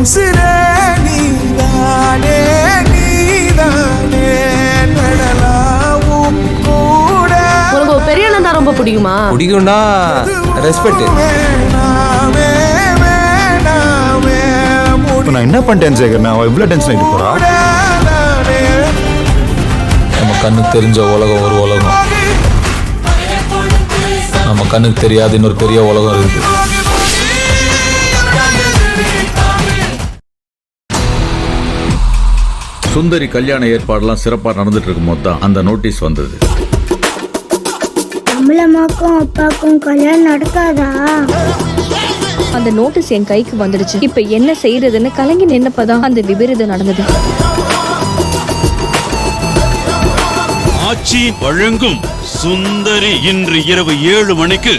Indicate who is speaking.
Speaker 1: உசிரே நீதானே நீதானே நடலாவும் கூட.
Speaker 2: உனக்கு பெரிய அண்ணன் தான் ரொம்ப பிடிக்குமா?
Speaker 3: பிடிக்கும்னா ரெஸ்பெக்ட்.
Speaker 4: நான் என்ன பண்ணிட்டேன் சேகர்? நான் இவ்வளவு டென்ஷன் ஆகிட்டு போறா?
Speaker 5: நம்ம கண்ணுக்கு தெரிஞ்ச உலகம் ஒரு உலகம், நம்ம கண்ணுக்கு தெரியாத இன்னொரு பெரிய உலகம் இருக்கு.
Speaker 6: சுந்தரி கல்யாண ஏற்பாடுலாம் சிறப்பா நடந்துட்டு இருக்கும் போது தான் அந்த நோட்டீஸ் வந்தது.
Speaker 7: அம்மாக்கும் அப்பாக்கும் கல்யாணம் நடக்காதா?
Speaker 8: அந்த நோட்டீஸ் என் கைக்கு வந்துடுச்சு. இப்ப என்ன செய்யறதுன்னு கலங்கி நின்னப்பதான் அந்த விபரீதம் நடந்தது.
Speaker 9: ஆச்சி வழங்கும் சுந்தரி இன்று இரவு 7 மணிக்கு.